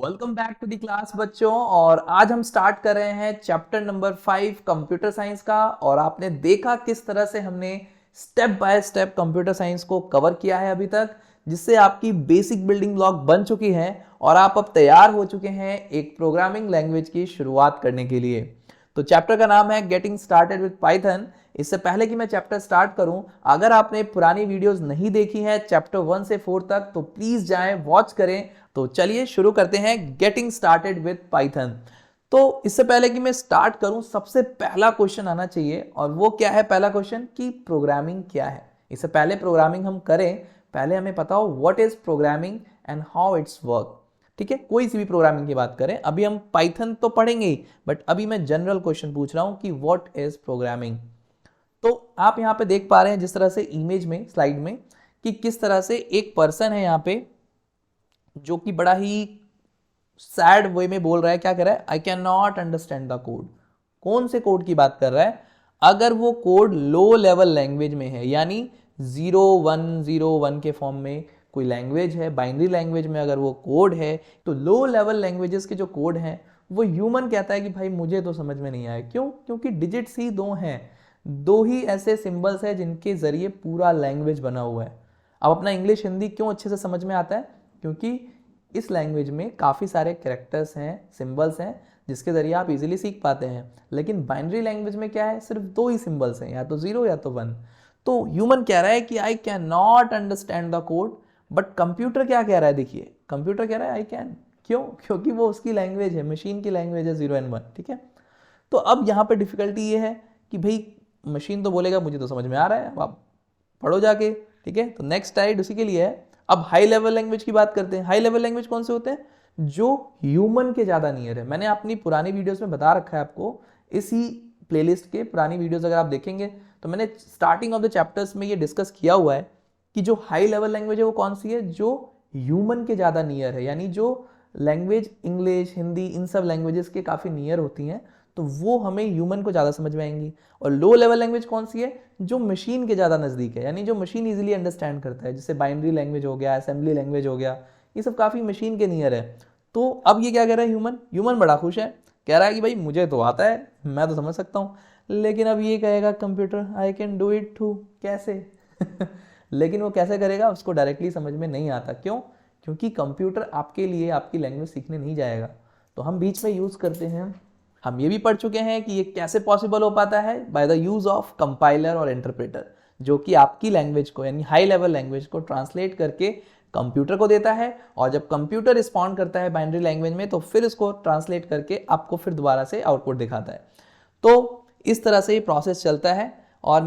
Welcome back to the class बच्चों। और आज हम स्टार्ट कर रहे हैं चैप्टर नंबर 5 कंप्यूटर साइंस का। और आपने देखा किस तरह से हमने step by step computer science को कवर किया है अभी तक, जिससे आपकी बेसिक बिल्डिंग ब्लॉक बन चुकी है और आप अब तैयार हो चुके हैं एक प्रोग्रामिंग लैंग्वेज की शुरुआत करने के लिए। तो चैप्टर का नाम है गेटिंग स्टार्टेड विद पाइथन। इससे पहले कि मैं चैप्टर स्टार्ट करूं, अगर आपने पुरानी वीडियोस नहीं देखी है चैप्टर 1 से 4 तक, तो प्लीज जाएं, वॉच करें। तो चलिए शुरू करते हैं गेटिंग स्टार्टेड विद पाइथन। तो इससे पहले कि मैं स्टार्ट करूं, सबसे पहला क्वेश्चन आना चाहिए, और वो क्या है? पहला क्वेश्चन कि प्रोग्रामिंग क्या है। इससे पहले प्रोग्रामिंग हम करें, पहले हमें पता हो what is programming and how it's work. ठीक है, कोई सी भी प्रोग्रामिंग की बात करें, अभी हम पाइथन तो पढ़ेंगे ही, बट अभी मैं जनरल क्वेश्चन पूछ रहा हूं कि व्हाट इज प्रोग्रामिंग। तो आप यहां पे देख पा रहे हैं जिस तरह से इमेज में, स्लाइड में, कि किस तरह से एक पर्सन है यहां पे जो कि बड़ा ही सैड वे में बोल रहा है। क्या कर रहा है? I can not understand the code. कौन से कोड की बात कर रहा है? अगर वो कोड लो लेवल लैंग्वेज में है, यानी 0101 के फॉर्म में कोई लैंग्वेज है, बाइनरी लैंग्वेज में अगर वो कोड है, तो लो लेवल लैंग्वेजेस के जो कोड हैं वो ह्यूमन कहता है कि भाई मुझे तो समझ में नहीं आया। क्यों? क्योंकि डिजिट्स ही दो हैं, दो ही ऐसे सिंबल्स हैं जिनके जरिए पूरा लैंग्वेज बना हुआ है। अब अपना इंग्लिश हिंदी क्यों अच्छे से समझ में आता है? क्योंकि इस लैंग्वेज में काफ़ी सारे कैरेक्टर्स हैं, सिंबल्स हैं, जिसके ज़रिए आप इजीली सीख पाते हैं। लेकिन बाइनरी लैंग्वेज में क्या है? सिर्फ दो ही सिंबल्स हैं, या तो 0 या तो 1। तो ह्यूमन कह रहा है कि I can not understand the code, but computer क्या कह रहा है? देखिए, कंप्यूटर कह रहा है आई कैन। क्यों? क्योंकि वो उसकी लैंग्वेज है, मशीन की लैंग्वेज है 0 एंड 1। ठीक है, तो अब यहाँ पे डिफिकल्टी ये है कि भाई मशीन तो बोलेगा मुझे तो समझ में आ रहा है, अब आप पढ़ो जाके। ठीक है, तो नेक्स्ट स्लाइड उसी के लिए है। अब हाई लेवल लैंग्वेज की बात करते हैं। हाई लेवल लैंग्वेज कौन से होते हैं? जो ह्यूमन के ज्यादा नियर है। मैंने अपनी पुरानी वीडियोस में बता रखा है आपको, इसी प्लेलिस्ट के पुरानी वीडियोस अगर आप देखेंगे तो मैंने स्टार्टिंग ऑफ द चैप्टर्स में ये डिस्कस किया हुआ है कि जो हाई लेवल लैंग्वेज है वो कौन सी है? जो ह्यूमन के ज्यादा नियर है, यानी जो लैंग्वेज इंग्लिश, हिंदी, इन सब लैंग्वेजेस के काफी नियर होती हैं, तो वो हमें ह्यूमन को ज़्यादा समझ में आएंगी। और लो लेवल लैंग्वेज कौन सी है? जो मशीन के ज़्यादा नज़दीक है, यानी जो मशीन इजीली अंडरस्टैंड करता है, जैसे बाइनरी लैंग्वेज हो गया, असेंबली लैंग्वेज हो गया, ये सब काफ़ी मशीन के नियर है। तो अब ये क्या कह रहा है ह्यूमन? ह्यूमन बड़ा खुश है, कह रहा है कि भाई मुझे तो आता है, मैं तो समझ सकता हूँ। लेकिन अब ये कहेगा computer I can do it too. कैसे? लेकिन वो कैसे करेगा? उसको डायरेक्टली समझ में नहीं आता। क्यों? क्योंकि कंप्यूटर आपके लिए आपकी लैंग्वेज सीखने नहीं जाएगा। तो हम बीच में यूज़ करते हैं, हम ये भी पढ़ चुके हैं कि ये कैसे पॉसिबल हो पाता है, by the use of compiler और इंटरप्रेटर, जो कि आपकी लैंग्वेज को, यानी हाई लेवल लैंग्वेज को ट्रांसलेट करके कंप्यूटर को देता है। और जब कंप्यूटर रिस्पॉन्ड करता है बाइनरी लैंग्वेज में, तो फिर इसको ट्रांसलेट करके आपको फिर दोबारा से आउटपुट दिखाता है। तो इस तरह से ये प्रोसेस चलता है। और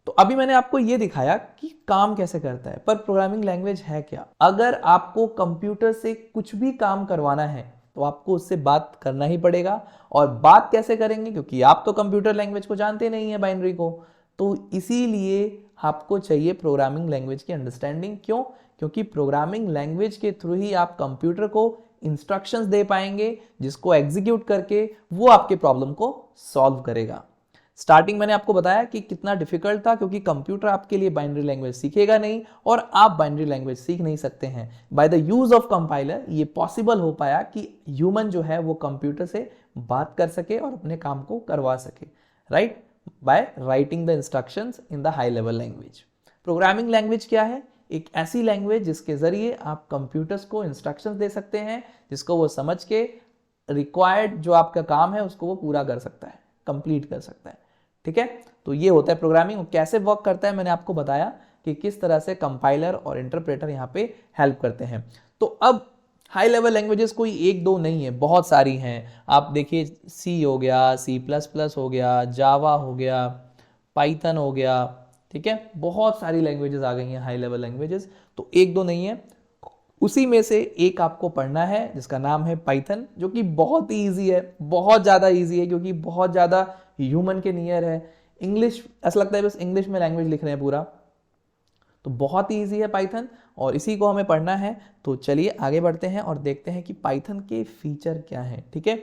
तो अभी मैंने आपको ये दिखाया कि काम कैसे करता है, पर प्रोग्रामिंग लैंग्वेज है क्या? अगर आपको कंप्यूटर से कुछ भी काम करवाना है तो आपको उससे बात करना ही पड़ेगा। और बात कैसे करेंगे? क्योंकि आप तो कंप्यूटर लैंग्वेज को जानते नहीं है, बाइनरी को। तो इसीलिए आपको चाहिए प्रोग्रामिंग लैंग्वेज की अंडरस्टैंडिंग। क्यों? क्योंकि प्रोग्रामिंग लैंग्वेज के थ्रू ही आप कंप्यूटर को इंस्ट्रक्शंस दे पाएंगे, जिसको एग्जीक्यूट करके वो आपके प्रॉब्लम को सॉल्व करेगा। स्टार्टिंग मैंने आपको बताया कि कितना डिफिकल्ट था, क्योंकि कंप्यूटर आपके लिए बाइनरी लैंग्वेज सीखेगा नहीं और आप बाइनरी लैंग्वेज सीख नहीं सकते हैं। By the use of compiler ये पॉसिबल हो पाया कि ह्यूमन जो है वो कंप्यूटर से बात कर सके और अपने काम को करवा सके, right? By writing the instructions in the high level language. Programming language क्या है? एक ऐसी लैंग्वेज जिसके जरिए आप कंप्यूटर्स को इंस्ट्रक्शंस दे सकते हैं, जिसको वो समझ के रिक्वायर्ड जो आपका काम है उसको वो पूरा कर सकता है, कंप्लीट कर सकता है। ठीक है, तो ये होता है प्रोग्रामिंग। कैसे वर्क करता है मैंने आपको बताया कि किस तरह से कंपाइलर और इंटरप्रेटर यहाँ पे हेल्प करते हैं। तो अब हाई लेवल लैंग्वेजेस कोई एक दो नहीं है, बहुत सारी हैं। आप देखिए, सी हो गया, C++ हो गया, जावा हो गया, पाइथन हो गया। ठीक है, बहुत सारी लैंग्वेजेस आ गई हैं हाई लेवल लैंग्वेजेस, तो एक दो नहीं है। उसी में से एक आपको पढ़ना है जिसका नाम है पाइथन, जो कि बहुत ही ईजी है, बहुत ज़्यादा ईजी है, क्योंकि बहुत ज़्यादा ह्यूमन के नियर है। इंग्लिश, ऐसा लगता है बस इंग्लिश में लैंग्वेज लिख रहे हैं पूरा। तो बहुत ही ईजी है पाइथन, और इसी को हमें पढ़ना है। तो चलिए आगे बढ़ते हैं और देखते हैं कि पाइथन के फीचर क्या है। ठीक है,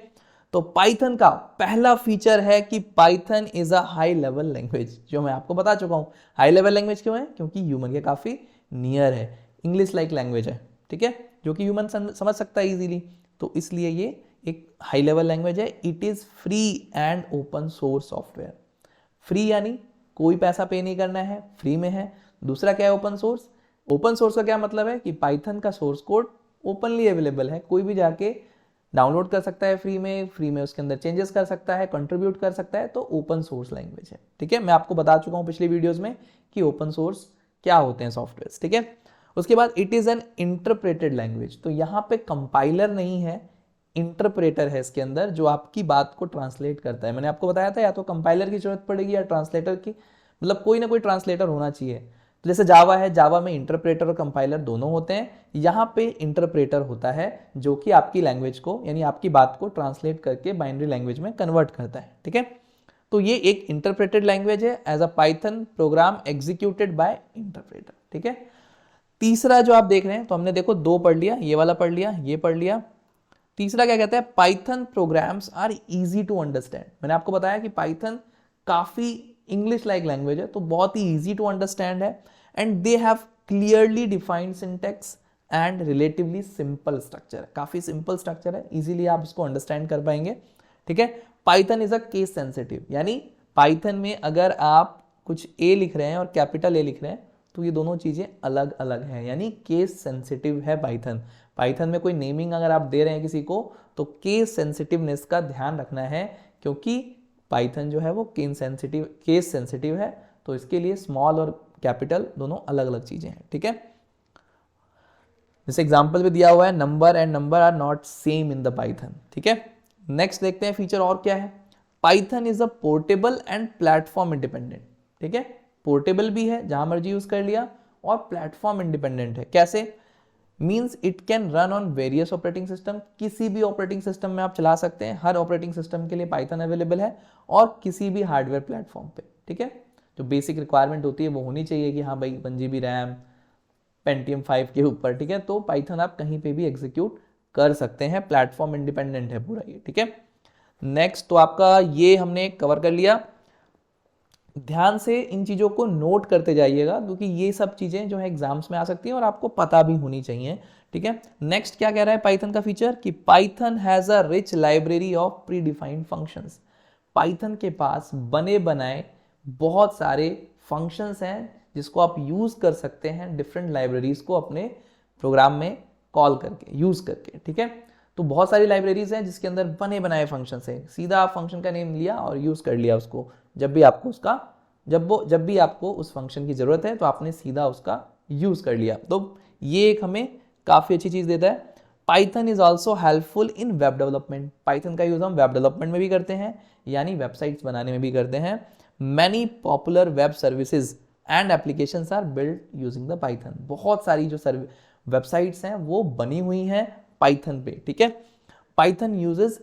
तो पाइथन का पहला फीचर है कि Python is a high level language, जो मैं आपको बता चुका हूं। हाई लेवल लैंग्वेज क्यों है? क्योंकि ह्यूमन के काफी नियर है, इंग्लिश लाइक लैंग्वेज है। ठीक है, जो कि ह्यूमन समझ सकता है इजीली, तो इसलिए ये एक हाई लेवल लैंग्वेज है। It is free and open source software. Free यानी कोई पैसा पे नहीं करना है, फ्री में है। दूसरा क्या है, ओपन सोर्स। ओपन सोर्स का क्या मतलब है कि पाइथन का सोर्स कोड ओपनली अवेलेबल है, कोई भी जाके डाउनलोड कर सकता है फ्री में उसके अंदर चेंजेस कर सकता है, कंट्रीब्यूट कर सकता है, तो ओपन सोर्स लैंग्वेज है। ठीक है, मैं आपको बता चुका हूं पिछली वीडियोस में कि ओपन सोर्स क्या होते हैं सॉफ्टवेयर। ठीक है, उसके बाद it is an interpreted language, तो यहां पे कंपाइलर नहीं है, इंटरप्रेटर है इसके अंदर जो आपकी बात को ट्रांसलेट करता है। मैंने आपको बताया था या तो कंपाइलर की जरूरत पड़ेगी या ट्रांसलेटर की, मतलब कोई ना कोई ट्रांसलेटर होना चाहिए। तो जैसे जावा है, जावा में इंटरप्रेटर और कंपाइलर दोनों होते हैं, यहाँ पे इंटरप्रेटर होता है जो कि आपकी लैंग्वेज को यानी आपकी बात को ट्रांसलेट करके बाइनरी लैंग्वेज में कन्वर्ट करता है। ठीक है, तो ये एक इंटरप्रेटेड लैंग्वेज है as a Python program executed by interpreter. ठीक है, तीसरा जो आप देख रहे हैं, तो हमने देखो दो पढ़ लिया, ये वाला पढ़ लिया, ये पढ़ लिया। तीसरा क्या कहता है, Python programs are easy to understand. मैंने आपको बताया कि पाइथन काफी इंग्लिश लाइक लैंग्वेज है, तो बहुत ही इजी टू अंडरस्टैंड है, and they have clearly defined syntax and relatively simple structure. काफी सिंपल स्ट्रक्चर है, इजीली आप इसको अंडरस्टैंड कर पाएंगे। ठीक है, Python is a case sensitive, यानी पाइथन में अगर आप कुछ ए लिख रहे हैं और कैपिटल ए लिख रहे हैं तो ये दोनों चीजें अलग अलग हैं, यानी केस सेंसिटिव है पाइथन। पाइथन में कोई नेमिंग अगर आप दे रहे हैं किसी को तो केस सेंसिटिवनेस का ध्यान रखना है, क्योंकि पाइथन जो है वो केस सेंसिटिव है, तो इसके लिए स्मॉल और कैपिटल दोनों अलग अलग चीजें हैं। ठीक है, जैसे एग्जांपल भी दिया हुआ है, number and number are not same in the Python. ठीक है, नेक्स्ट देखते हैं फीचर और क्या है। Python is a portable and platform independent. ठीक है, पोर्टेबल भी है, जहां मर्जी यूज कर लिया, और प्लेटफॉर्म इंडिपेंडेंट है। कैसे, means it can run on various operating system, किसी भी ऑपरेटिंग सिस्टम में आप चला सकते हैं, हर ऑपरेटिंग सिस्टम के लिए पाइथन अवेलेबल है, और किसी भी हार्डवेयर प्लेटफॉर्म पे। ठीक है, जो बेसिक रिक्वायरमेंट होती है वो होनी चाहिए कि हाँ भाई 1 GB रैम, पेंटियम 5 के ऊपर। ठीक है, तो पाइथन आप कहीं पे भी एग्जीक्यूट कर सकते हैं, प्लेटफॉर्म इंडिपेंडेंट है पूरा ये। ठीक है, नेक्स्ट तो आपका ये हमने कवर कर लिया। ध्यान से इन चीजों को नोट करते जाइएगा, क्योंकि ये सब चीजें जो है एग्जाम्स में आ सकती हैं और आपको पता भी होनी चाहिए। ठीक है, नेक्स्ट क्या कह रहा है पाइथन का फीचर, कि Python has a rich library of pre defined functions. Python के पास बने बनाए बहुत सारे फंक्शंस हैं जिसको आप यूज कर सकते हैं डिफरेंट लाइब्रेरीज को अपने प्रोग्राम में कॉल करके, यूज करके। ठीक है, तो बहुत सारी लाइब्रेरीज हैं जिसके अंदर बने बनाए फंक्शंस हैं, सीधा आप फंक्शन का नेम लिया और यूज कर लिया उसको, जब भी आपको उस फंक्शन की जरूरत है तो आपने सीधा उसका यूज कर लिया। तो ये एक हमें काफी अच्छी चीज देता है। Python is also helpful in web development. Python का यूज हम वेब डेवलपमेंट में भी करते हैं, यानी वेबसाइट्स बनाने में भी करते हैं। Many popular web services and applications are built using the Python. बहुत सारी जो वेबसाइट्स हैं वो बनी हुई हैं पाइथन पे। ठीक है, Python uses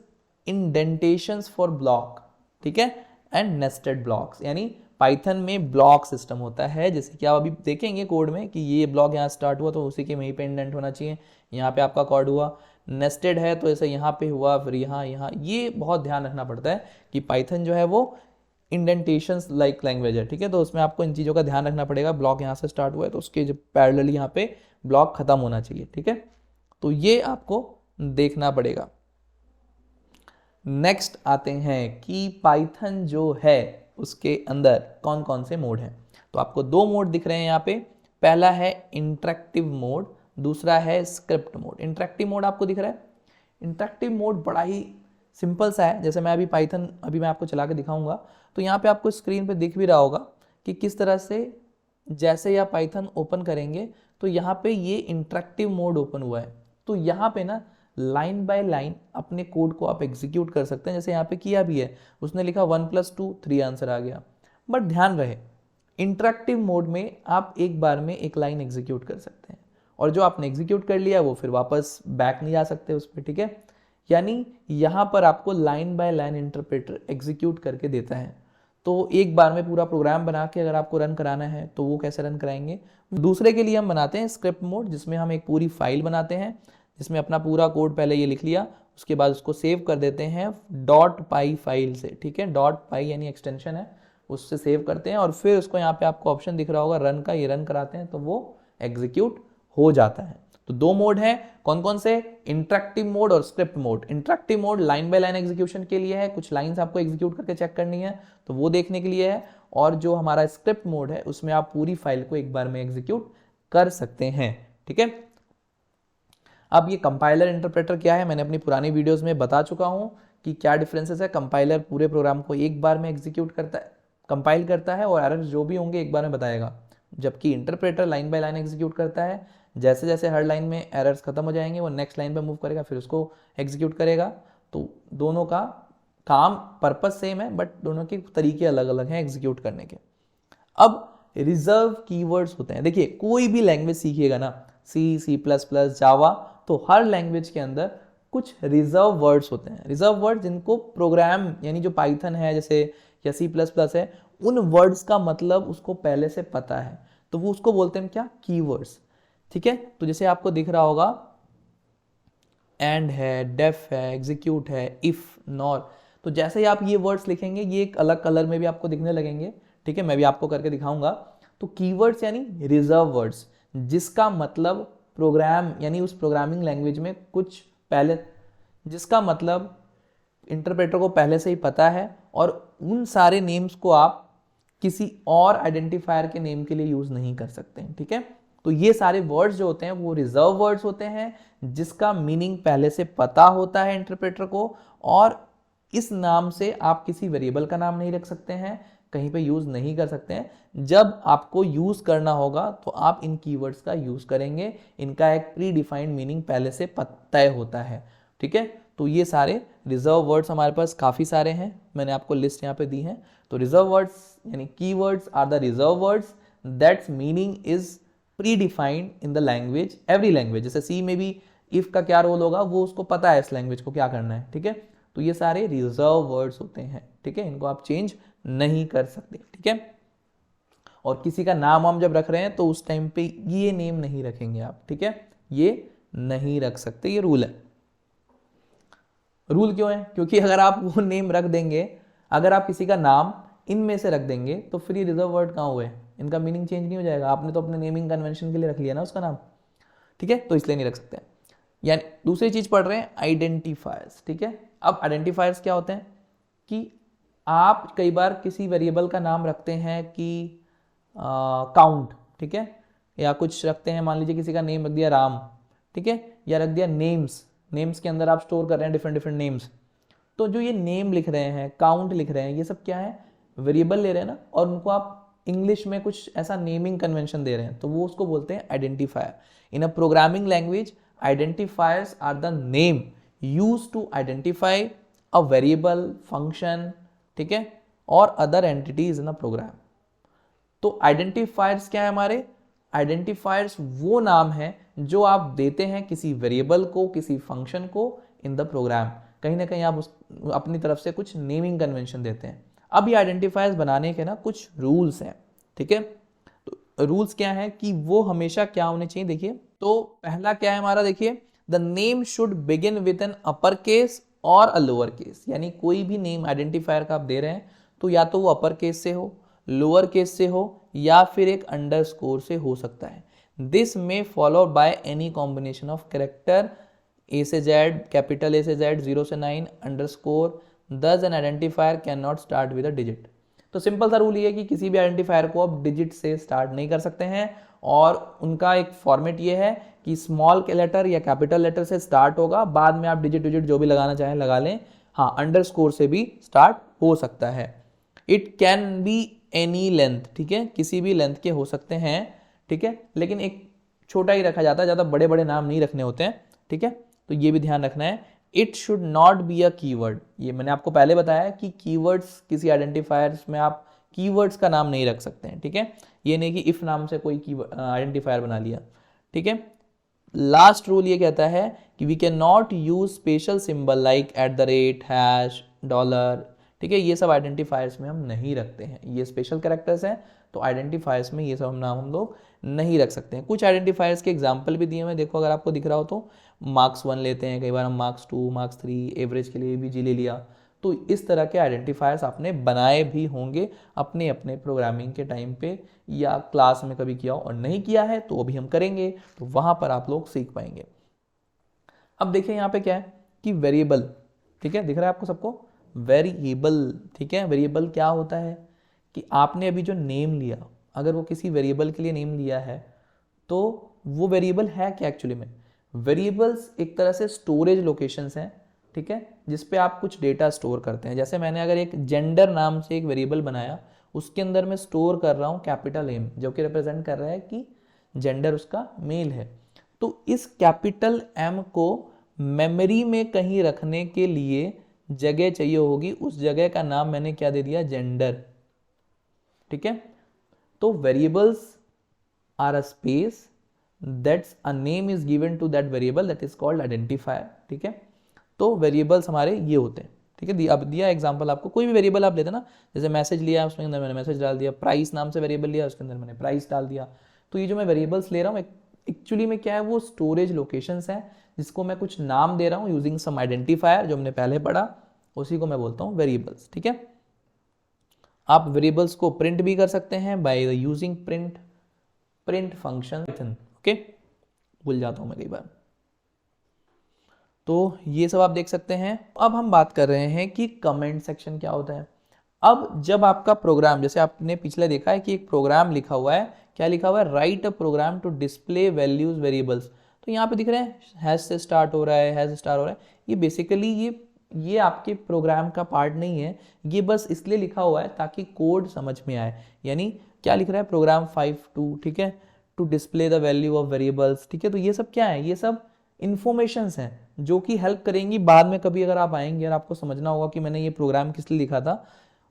indentations for block, ठीक है, एंड नेस्टेड ब्लॉक्स, यानी पाइथन में ब्लॉक सिस्टम होता है, जैसे कि आप अभी देखेंगे कोड में कि ये ब्लॉक यहाँ स्टार्ट हुआ तो उसी के वहीं पे इंडेंट होना चाहिए, यहाँ पे आपका कोड हुआ। नेस्टेड है तो ऐसे यहाँ पे हुआ, फिर यहाँ, ये बहुत ध्यान रखना पड़ता है कि पाइथन जो है वो इंडेंटेशंस लाइक लैंग्वेज है। ठीक है, तो उसमें आपको इन चीज़ों का ध्यान रखना पड़ेगा। ब्लॉक यहाँ से स्टार्ट हुआ है तो उसके जो पैरेलल यहाँ पे ब्लॉक खत्म होना चाहिए। ठीक है, तो ये आपको देखना पड़ेगा। नेक्स्ट आते हैं कि पाइथन जो है उसके अंदर कौन कौन से मोड हैं। तो आपको दो मोड दिख रहे हैं यहाँ पे, पहला है इंटरेक्टिव मोड, दूसरा है स्क्रिप्ट मोड। इंटरेक्टिव मोड आपको दिख रहा है, इंटरेक्टिव मोड बड़ा ही सिंपल सा है। जैसे मैं अभी मैं आपको चला के दिखाऊंगा, तो यहाँ पे आपको स्क्रीन पे दिख भी रहा होगा कि किस तरह से जैसे ही आप पाइथन ओपन करेंगे तो यहाँ पे ये इंटरेक्टिव मोड ओपन हुआ है। तो यहाँ पे ना लाइन बाय लाइन अपने कोड को आप एग्जीक्यूट कर सकते हैं, जैसे यहाँ पे किया भी है, उसने लिखा 1 + 2 3 आंसर आ गया। बट ध्यान रहे, इंटरेक्टिव मोड में आप एक बार में एक लाइन एग्जीक्यूट कर सकते हैं, और जो आपने एग्जीक्यूट कर लिया वो फिर वापस बैक नहीं आ सकते उस पर। ठीक है, यानी यहाँ पर आपको line by line interpreter execute करके देता है। तो एक बार में पूरा प्रोग्राम बना के अगर आपको रन कराना है तो वो कैसे रन कराएंगे। दूसरे के लिए हम बनाते हैं स्क्रिप्ट मोड, जिसमें हम एक पूरी फाइल बनाते हैं, जिसमें अपना पूरा कोड पहले ये लिख लिया, उसके बाद उसको सेव कर देते हैं .py फाइल से। ठीक है, .py यानी एक्सटेंशन है, उससे सेव करते हैं, और फिर उसको यहाँ पे आपको ऑप्शन दिख रहा होगा रन का, ये रन कराते हैं तो वो एग्जीक्यूट हो जाता है। तो दो मोड है, कौन कौन से, इंटरेक्टिव मोड और script mode. Interactive mode line by line execution के लिए है, कुछ लाइंस आपको एग्जीक्यूट करके चेक करनी है तो वो देखने के लिए है, और जो हमारा स्क्रिप्ट मोड है उसमें आप पूरी फाइल को एक बार में एग्जीक्यूट कर सकते हैं। ठीक है, अब ये कंपाइलर इंटरप्रेटर क्या है, मैंने अपनी पुरानी वीडियोस में बता चुका हूं कि क्या डिफरेंसेस है। कंपाइलर पूरे प्रोग्राम को एक बार में एग्जीक्यूट करता है, कंपाइल करता है, और एरर्स जो भी होंगे एक बार में बताएगा, जबकि interpreter line by line execute करता है। जैसे जैसे हर लाइन में एरर्स खत्म हो जाएंगे वो नेक्स्ट लाइन पे मूव करेगा, फिर उसको एग्जीक्यूट करेगा। तो दोनों का काम पर्पज सेम है, बट दोनों के तरीके अलग अलग हैं एग्जीक्यूट करने के। अब रिजर्व कीवर्ड्स होते हैं। देखिए कोई भी लैंग्वेज सीखिएगा ना, सी, सी प्लस प्लस, जावा, तो हर लैंग्वेज के अंदर कुछ रिजर्व वर्ड्स होते हैं। रिजर्व वर्ड जिनको प्रोग्राम यानी जो पाइथन है जैसे या सी प्लस प्लस है, उन वर्ड्स का मतलब उसको पहले से पता है, तो वो उसको बोलते हैं क्या, कीवर्ड्स। ठीक है, तो जैसे आपको दिख रहा होगा एंड है, डेफ है, एग्जीक्यूट है, इफ, नॉर, तो जैसे ही आप ये वर्ड्स लिखेंगे ये एक अलग कलर में भी आपको दिखने लगेंगे। ठीक है, मैं भी आपको करके दिखाऊंगा। तो कीवर्ड्स यानी रिजर्व वर्ड्स, जिसका मतलब प्रोग्राम यानी उस प्रोग्रामिंग लैंग्वेज में कुछ पहले, जिसका मतलब इंटरप्रेटर को पहले से ही पता है, और उन सारे नेम्स को आप किसी और आइडेंटिफायर के नेम के लिए यूज नहीं कर सकते हैं। ठीक है, तो ये सारे वर्ड्स जो होते हैं वो रिजर्व वर्ड्स होते हैं, जिसका मीनिंग पहले से पता होता है इंटरप्रेटर को, और इस नाम से आप किसी वेरिएबल का नाम नहीं रख सकते हैं, कहीं पे यूज नहीं कर सकते हैं। जब आपको यूज करना होगा तो आप इन कीवर्ड्स का यूज करेंगे, इनका एक प्री डिफाइंड मीनिंग पहले से तय होता है। ठीक है, तो ये सारे रिजर्व वर्ड्स हमारे पास काफी सारे हैं, मैंने आपको लिस्ट यहाँ पे दी है। तो रिजर्व वर्ड्स यानी keywords are the reserve words that's meaning is predefined in the language, every language. जैसे सी में भी इफ का क्या रोल होगा वो उसको पता है इस लैंग्वेज को क्या करना है। ठीक है, तो ये सारे रिजर्व वर्ड्स होते हैं। ठीक है, इनको आप चेंज नहीं कर सकते। ठीक है, और किसी का नाम हम जब रख रहे हैं तो उस टाइम पे ये नेम नहीं रखेंगे आप। ठीक है, ये नहीं रख सकते, ये रूल है। रूल क्यों है, क्योंकि अगर आप वो नेम रख देंगे, अगर आप किसी का नाम इनमें से रख देंगे तो फिर ये रिजर्व वर्ड कहाँ हुए, इनका मीनिंग चेंज नहीं हो जाएगा। आपने तो अपने नेमिंग कन्वेंशन के लिए रख लिया ना उसका नाम। ठीक है, तो इसलिए नहीं रख सकते। यानी दूसरी चीज पढ़ रहे हैं आइडेंटिफायर्स। ठीक है, अब आइडेंटिफायर्स क्या होते हैं कि आप कई बार किसी वेरिएबल का नाम रखते हैं कि काउंट, ठीक है, या कुछ रखते हैं, मान लीजिए किसी का नेम रख दिया राम, ठीक है, या रख दिया नेम्स, नेम्स के अंदर आप स्टोर कर रहे हैं डिफरेंट डिफरेंट नेम्स। तो जो ये नेम लिख रहे हैं, काउंट लिख रहे हैं, ये सब क्या है, वेरिएबल ले रहे हैं ना, और उनको आप इंग्लिश में कुछ ऐसा नेमिंग कन्वेंशन दे रहे हैं, तो वो उसको बोलते हैं identifier. In a programming language identifiers are the name use to identify a variable, function, ठीक है, और other entities in a program. तो आइडेंटिफायर्स क्या है हमारे, आइडेंटिफायर्स वो नाम है जो आप देते हैं किसी वेरिएबल को, किसी फंक्शन को इन द प्रोग्राम। कहीं ना कहीं आप अपनी तरफ से कुछ नेमिंग कन्वेंशन देते हैं। अब ये आइडेंटिफायर्स बनाने के ना कुछ रूल्स हैं। ठीक है, तो रूल्स क्या है कि वो हमेशा क्या होने चाहिए, देखिए, तो पहला क्या है हमारा, देखिए, the name should begin with an upper case और अ लोअर केस। यानी कोई भी नेम आइडेंटिफायर का आप दे रहे हैं तो या तो वो अपर केस से हो, लोअर केस से हो, या फिर एक अंडरस्कोर से हो सकता है। दिस में follow by any combination of character A से जेड, कैपिटल ए से जेड, 0 से 9, अंडरस्कोर, दस N identifier can not start with a digit. तो सिंपल सा रूल ये है कि किसी भी आइडेंटिफायर को आप डिजिट से स्टार्ट नहीं कर सकते हैं, और उनका एक फॉर्मेट ये है कि स्मॉल लेटर या कैपिटल लेटर से स्टार्ट होगा, बाद में आप डिजिट डिजिट जो भी लगाना चाहें लगा लें। हाँ, अंडरस्कोर से भी स्टार्ट हो सकता है। It can be any length, ठीक है, किसी भी लेंथ के हो सकते हैं, ठीक है, लेकिन एक छोटा ही रखा जाता है, ज़्यादा बड़े बड़े नाम नहीं रखने होते हैं। ठीक है, तो ये भी ध्यान रखना है। It should not be a keyword, ये मैंने आपको पहले बताया कि कीवर्ड्स, किसी आइडेंटिफायर्स में आप कीवर्ड्स का नाम नहीं रख सकते हैं। ठीक है, ये नहीं कि इफ नाम से कोई आइडेंटिफायर बना लिया। ठीक है, लास्ट रूल ये कहता है कि we can not use special symbol like @, hash, dollar. ठीक है, ये सब आइडेंटिफायर्स में हम नहीं रखते हैं, ये स्पेशल कैरेक्टर्स हैं, तो आइडेंटिफायर्स में ये सब नाम हम लोग नहीं रख सकते हैं। कुछ आइडेंटिफायर्स के एग्जाम्पल भी दिए हुए, देखो अगर आपको दिख रहा हो तो, मार्क्स 1 लेते हैं, कई बार हम मार्क्स 2, मार्क्स 3, एवरेज के लिए ABG ले लिया, तो इस तरह के आइडेंटिफायर्स आपने बनाए भी होंगे अपने अपने प्रोग्रामिंग के टाइम पे, या क्लास में कभी किया हो, और नहीं किया है तो अभी हम करेंगे, तो वहां पर आप लोग सीख पाएंगे। अब देखिए यहाँ पे क्या है कि वेरिएबल, ठीक है, दिख रहा है आपको सबको, वेरिएबल, ठीक है। वेरिएबल क्या होता है कि आपने अभी जो नेम लिया, अगर वो किसी वेरिएबल के लिए नेम लिया है तो वो वेरिएबल है क्या एक्चुअली में? वेरिएबल्स एक तरह से स्टोरेज लोकेशंस हैं, ठीक है, जिस पे आप कुछ डेटा स्टोर करते हैं। जैसे मैंने अगर एक जेंडर नाम से एक वेरिएबल बनाया, उसके अंदर मैं स्टोर कर रहा हूँ कैपिटल एम, जो कि रिप्रेजेंट कर रहा है कि जेंडर उसका मेल है। तो इस कैपिटल एम को मेमोरी में कहीं रखने के लिए जगह चाहिए होगी, उस जगह का नाम मैंने क्या दे दिया? जेंडर, ठीक है। तो variables are a space that's a name is given to that variable that is called identifier, ठीक है। तो वेरिएबल्स हमारे ये होते हैं, ठीक है। अब दिया एग्जांपल आपको, कोई भी वेरिएबल आप लेते ना, जैसे मैसेज लिया उसके अंदर मैंने मैसेज डाल दिया, प्राइस नाम से वेरिएबल लिया उसके अंदर मैंने प्राइस डाल दिया। तो ये जो मैं वेरिएबल्स ले रहा हूँ एक्चुअली में क्या है, वो स्टोरेज लोकेशंस हैं जिसको मैं कुछ नाम दे रहा हूँ यूजिंग सम आइडेंटिफायर, जो हमने पहले पढ़ा, उसी को मैं बोलता हूँ वेरिएबल्स, ठीक है। आप वेरिएबल्स को प्रिंट भी कर सकते हैं by using print function, okay. भूल जाता हूं मैं कई बार। तो ये सब आप देख सकते हैं। अब हम बात कर रहे हैं कि कमेंट सेक्शन क्या होता है। अब जब आपका प्रोग्राम, जैसे आपने पिछले देखा है कि एक प्रोग्राम लिखा हुआ है, क्या लिखा हुआ है? Write a program to display values variables. तो यहाँ पे दिख रहे हैं हैश से स्टार्ट हो रहा है, हैश स्टार्ट हो रहा है। ये बेसिकली ये आपके प्रोग्राम का पार्ट नहीं है, ये बस इसलिए लिखा हुआ है ताकि कोड समझ में आए। यानी क्या लिख रहा है? प्रोग्राम 5.2, ठीक है, to display the value of variables, ठीक है। तो ये सब क्या है? ये सब इन्फॉर्मेशंस हैं जो कि हेल्प करेंगी बाद में, कभी अगर आप आएंगे और आपको समझना होगा कि मैंने ये प्रोग्राम किस लिए लिखा था,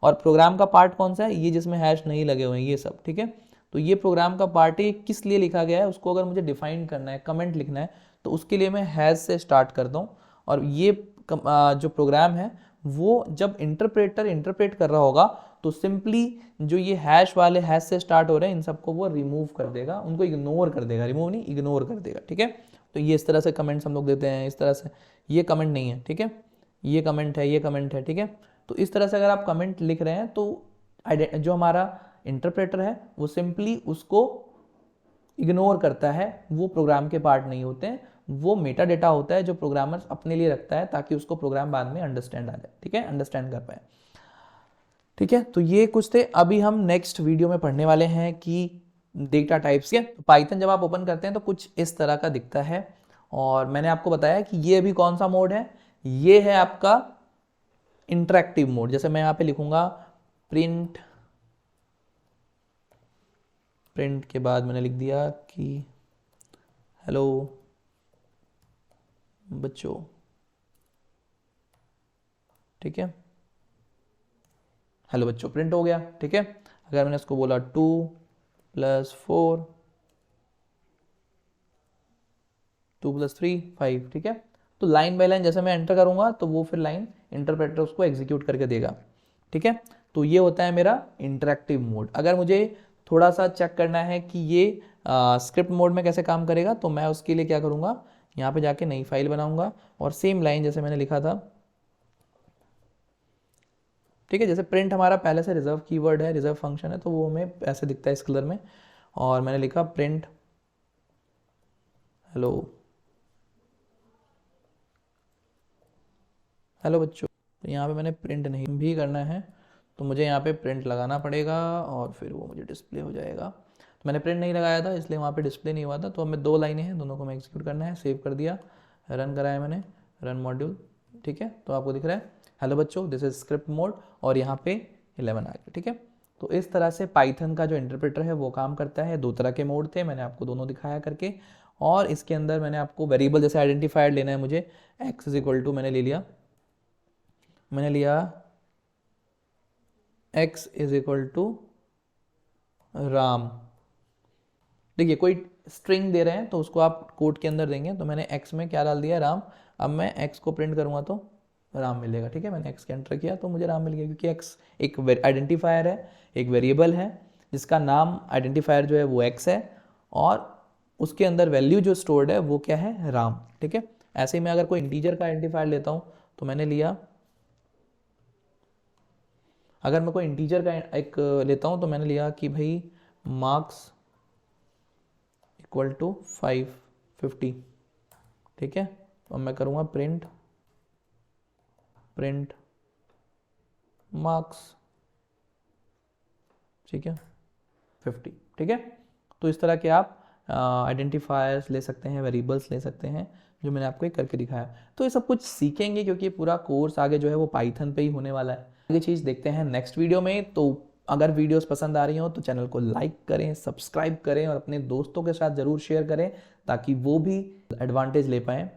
और प्रोग्राम का पार्ट कौन सा है, ये जिसमें हैश नहीं लगे हुए हैं ये सब, ठीक है। तो ये प्रोग्राम का पार्ट है, किस लिए लिखा गया है उसको अगर मुझे डिफाइन करना है, कमेंट लिखना है, तो उसके लिए मैं हैश से स्टार्ट करता हूँ। और ये जो प्रोग्राम है वो जब इंटरप्रेटर इंटरप्रेट कर रहा होगा तो सिंपली जो ये हैश वाले हैश से स्टार्ट हो रहे हैं इन सबको वो रिमूव कर देगा, उनको इग्नोर कर देगा, रिमूव नहीं इग्नोर कर देगा, ठीक है। तो ये इस तरह से कमेंट्स हम लोग देते हैं, इस तरह से। ये कमेंट नहीं है, ठीक है, ये कमेंट है, ये कमेंट है, ठीक है। तो इस तरह से अगर आप कमेंट लिख रहे हैं तो जो हमारा इंटरप्रेटर है वो सिंपली उसको इग्नोर करता है, वो प्रोग्राम के पार्ट नहीं होते हैं, वो मेटा डेटा होता है जो प्रोग्रामर अपने लिए रखता है ताकि उसको प्रोग्राम बाद में अंडरस्टैंड आ जाए, ठीक है, अंडरस्टैंड कर पाए, ठीक है। तो ये कुछ थे। अभी हम नेक्स्ट वीडियो में पढ़ने वाले हैं कि डेटा टाइप्स के। तो पाइथन जब आप ओपन करते हैं तो कुछ इस तरह का दिखता है, और मैंने आपको बताया कि ये अभी कौन सा मोड है, ये है आपका इंटरेक्टिव मोड। जैसे मैं यहाँ पे लिखूंगा प्रिंट के बाद मैंने लिख दिया कि हेलो बच्चों, ठीक है, हेलो बच्चों प्रिंट हो गया, ठीक है। अगर मैंने इसको बोला 2 + 4 2 + 3 5, ठीक है। तो लाइन बाय लाइन जैसे मैं एंटर करूंगा तो वो फिर लाइन इंटरप्रेटर उसको एग्जीक्यूट करके देगा, ठीक है। तो ये होता है मेरा इंटरेक्टिव मोड। अगर मुझे थोड़ा सा चेक करना है कि ये स्क्रिप्ट मोड में कैसे काम करेगा, तो मैं उसके लिए क्या करूंगा, यहाँ पे जाके नई फाइल बनाऊंगा और सेम लाइन जैसे मैंने लिखा था, ठीक है। जैसे प्रिंट हमारा पहले से रिजर्व कीवर्ड है, रिजर्व फंक्शन है, तो वो हमें ऐसे दिखता है इस कलर में, और मैंने लिखा प्रिंट हेलो हेलो बच्चों। तो यहाँ पे मैंने प्रिंट नहीं भी करना है तो मुझे यहाँ पे प्रिंट लगाना पड़ेगा और फिर वो मुझे डिस्प्ले हो जाएगा। तो मैंने प्रिंट नहीं लगाया था इसलिए वहाँ पे डिस्प्ले नहीं हुआ था। तो हमें 2 लाइनें हैं, दोनों को मैं एग्जीक्यूट करना है। सेव कर दिया, रन कराया मैंने, रन मॉड्यूल, ठीक है। तो आपको दिख रहा है हेलो बच्चों, दिस इज स्क्रिप्ट मोड, और यहाँ पे 11 आ गया, ठीक है। तो इस तरह से पाइथन का जो इंटरप्रेटर है वो काम करता है। 2 तरह के मोड थे, मैंने आपको दोनों दिखाया करके, और इसके अंदर मैंने आपको वेरिएबल जैसे आइडेंटिफायर लेना है मुझे, x = मैंने लिया x = राम। देखिए कोई स्ट्रिंग दे रहे हैं तो उसको आप कोड के अंदर देंगे, तो मैंने x में क्या डाल दिया, राम। अब मैं x को प्रिंट करूंगा तो राम मिलेगा, ठीक है। मैंने x के एंटर किया तो मुझे राम मिल गया, क्योंकि x एक आइडेंटिफायर है, एक वेरिएबल है जिसका नाम आइडेंटिफायर जो है वो x है, और उसके अंदर वैल्यू जो स्टोर्ड है वो क्या है, राम, ठीक है। ऐसे ही मैं अगर कोई इंटीजर का आइडेंटिफायर लेता हूँ तो मैंने लिया अगर मैं कोई इंटीजर का एक लेता हूँ तो मैंने लिया कि भाई मार्क्स इक्वल टू 550, ठीक है। तो मैं करूँगा प्रिंट मार्क्स, ठीक है, 50, ठीक है। तो इस तरह के आप आइडेंटिफायर्स ले सकते हैं, वेरिएबल्स ले सकते हैं, जो मैंने आपको एक करके दिखाया। तो ये सब कुछ सीखेंगे क्योंकि ये पूरा कोर्स आगे जो है वो पाइथन पे ही होने वाला है। आगे चीज़ देखते हैं नेक्स्ट वीडियो में। तो अगर वीडियोस पसंद आ रही हो तो चैनल को लाइक करें, सब्सक्राइब करें और अपने दोस्तों के साथ ज़रूर शेयर करें ताकि वो भी एडवांटेज ले पाएँ